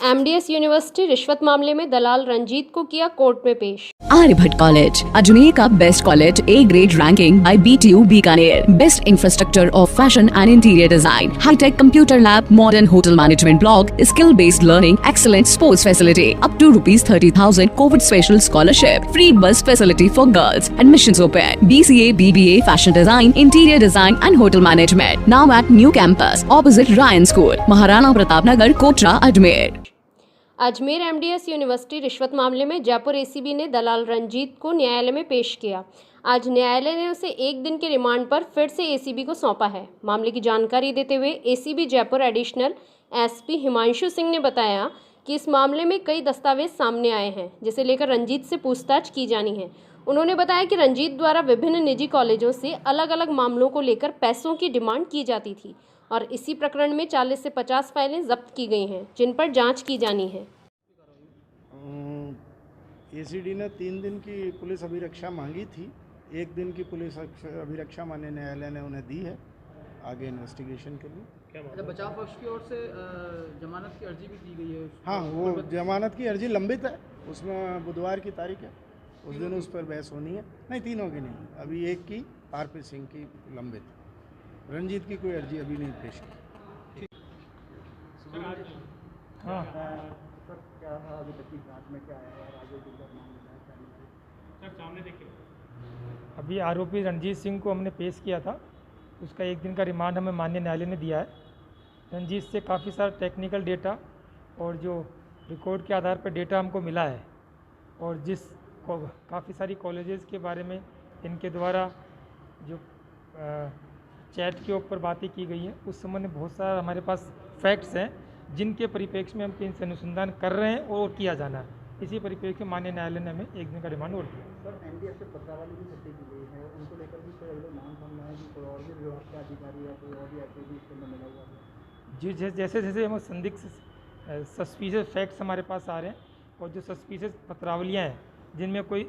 MDS university रिश्वत मामले में दलाल रंजीत को किया कोर्ट में पेश। आर्यभट्ट कॉलेज, अजमेर का best college, A grade ranking by BTU Bikaner, best infrastructure of fashion and interior design, hi tech computer lab, modern hotel management block, skill based learning, excellent sports facility, up to ₹30,000 Covid special scholarship, free बस facility for girls, admissions open, BCA, BBA, fashion design, interior design and hotel management, now at new campus opposite Ryan school, Maharana Pratap Nagar, Kotra, Ajmer. Ajmer MDS university रिश्वत मामले में Jaipur ACB ने दलाल रंजीत को न्यायालय में पेश किया। आज न्यायालय ने उसे 1 दिन के रिमांड पर फिर से एसीबी को सौंपा है। मामले की जानकारी देते हुए ACB Jaipur additional SP Himanshu Singh ने बताया कि इस मामले में कई दस्तावेज सामने आए हैं, जिसे लेकर रंजीत से पूछताछ की जानी है। उन्होंने बताया कि रंजीत द्वारा विभिन्न निजी कॉलेजों से अलग अलग मामलों को लेकर पैसों की डिमांड की जाती थी और इसी प्रकरण में 40 से 50 फाइलें जब्त की गई हैं, जिन पर जांच की जानी है। एसीडी ने 3 दिन की पुलिस अभिरक्षा मांगी थी। 1 दिन की पुलिस अभिरक्षा माननीय न्यायालय ने उन्हें दी है आगे इन्वेस्टिगेशन के लिए। अच्छा, बचाव पक्ष की ओर से जमानत की अर्जी भी दी गई है। हाँ, वो जमानत की अर्जी लंबित है, उसमें बुधवार की तारीख है, उस दिन उस पर बहस होनी है। नहीं, तीनों की नहीं, अभी एक की आरपी सिंह की लंबित है। रंजीत की कोई अर्जी अभी नहीं पेश की। हाँ, क्या था अभी तक की जांच में, क्या आया है आगे सामने देखिए। अभी आरोपी रंजीत सिंह को हमने पेश किया था, उसका 1 दिन का रिमांड हमें माननीय न्यायालय ने दिया है। रंजीत से काफ़ी सारा टेक्निकल डेटा और जो रिकॉर्ड के आधार पर डेटा हमको मिला है और काफ़ी सारी कॉलेजेस के बारे में इनके द्वारा जो चैट के ऊपर बातें की गई हैं, उस संबंध में बहुत सारा हमारे पास फैक्ट्स हैं जिनके परिप्रेक्ष्य में हम इनसे अनुसंधान कर रहे हैं और किया जाना है। इसी परिप्रेक्ष्य में माननीय न्यायालय ने हमें 1 दिन का रिमांड और दिया। सर, एनडीएस से पत्रावली भी छपी की गई है, उनको लेकर भी कोई अगले नाम सामने है कि कोई और भी विभाग के अधिकारी या कोई और भी ऐसे भी इसके अंदर मिला हुआ है? जी, जैसे जैसे हम संदिग्ध सस्पिशियस फैक्ट्स हमारे पास आ रहे हैं और जो सस्पिशियस पत्रावलियाँ हैं जिनमें कोई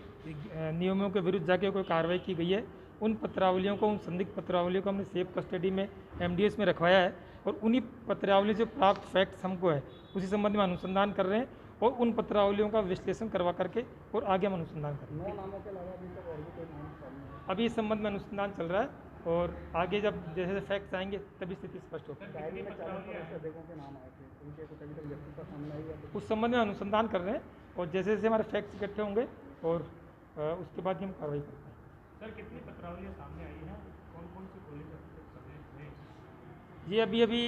नियमों के विरुद्ध जाके कोई कार्रवाई की गई है, उन पत्रावलियों को, उन संदिग्ध पत्रावलियों को हमने सेफ कस्टडी में एमडीएस में रखवाया है और उन्हीं पत्रावलियों से प्राप्त फैक्ट्स हमको है, उसी संबंध में अनुसंधान कर रहे हैं और उन पत्रावलियों का विश्लेषण करवा करके और आगे हम अनुसंधान कर रहे हैं। 9 नामों के अलावा अभी तक और भी कोई नाम सामने है? अभी इस संबंध में अनुसंधान चल रहा है और आगे जब जैसे फैक्ट्स आएंगे तभी स्थिति स्पष्ट होगी। डायरी में 40 अधिकारियों के नाम आए थे, उनके कुछ अभी तक व्यक्तिगत सामने आई है? उस संबंध में अनुसंधान कर रहे हैं और जैसे जैसे हमारे फैक्ट्स इकट्ठे होंगे और उसके बाद ही हम कार्रवाई करते हैं। सर, कितनी पत्रावलियाँ सामने आई हैं, कौन कौन से कॉलेज हैं? ये अभी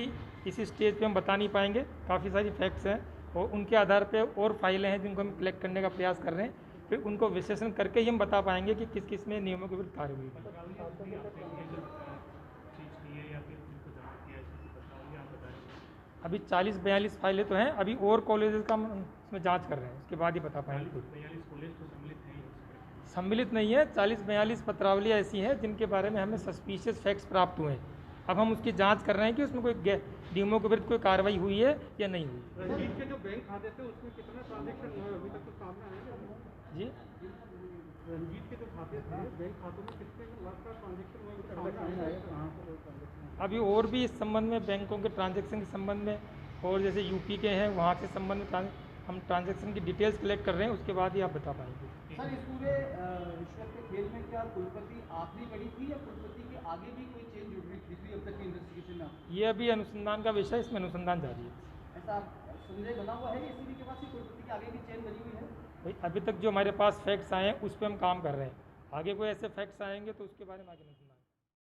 इस स्टेज पे हम बता नहीं पाएंगे। काफ़ी सारी फैक्ट्स हैं और उनके आधार पे और फाइलें हैं जिनको हम कलेक्ट करने का प्रयास कर रहे हैं, फिर उनको विश्लेषण करके ही हम बता पाएंगे कि किस किस में नियमों के विरुद्ध कार्य हुई है। अभी 40-42 फाइलें तो हैं, अभी और कॉलेजेस का हम उसमें जाँच कर रहे हैं, उसके बाद ही बता पाएंगे। 42 कॉलेज तो सम्मिलित हैं? सम्मिलित नहीं है, 40-42 पत्रावलियाँ ऐसी हैं जिनके बारे में हमें सस्पिशियस फैक्ट्स प्राप्त हुए हैं। अब हम उसकी जांच कर रहे हैं कि उसमें कोई नियमों के विरुद्ध कोई कार्रवाई हुई है या नहीं हुई। रंजीत के जो बैंक खाते थे उसमें कितना ट्रांजैक्शन हुआ अभी तक तो सामने आएगा? जी, रंजीत के जो खाते थे बैंक खातों में कितने लाख का ट्रांजैक्शन हुआ? अभी और भी इस संबंध में बैंकों के ट्रांजैक्शन के संबंध में और जैसे यूपी के हैं वहाँ के संबंध में हम ट्रांजैक्शन की डिटेल्स कलेक्ट कर रहे हैं, उसके बाद ही आप बता पाएंगे। सर, इस पूरे रिश्वत के खेल में क्या कुलपति आखिरी कड़ी थी या कुलपति के आगे भी कोई चेंज दिख रही अब तक की इन्वेस्टिगेशन में? ये अभी अनुसंधान का विषय, इसमें अनुसंधान जारी है। ऐसा संदेह बना हुआ है कि इसी के पास ही कुलपति के आगे भी चेन बनी हुई है? भाई, अभी तक जो हमारे पास फैक्ट्स आए हैं उस पर हम काम कर रहे हैं, आगे कोई ऐसे फैक्ट्स आएंगे तो उसके बारे में आगे अनुसंधान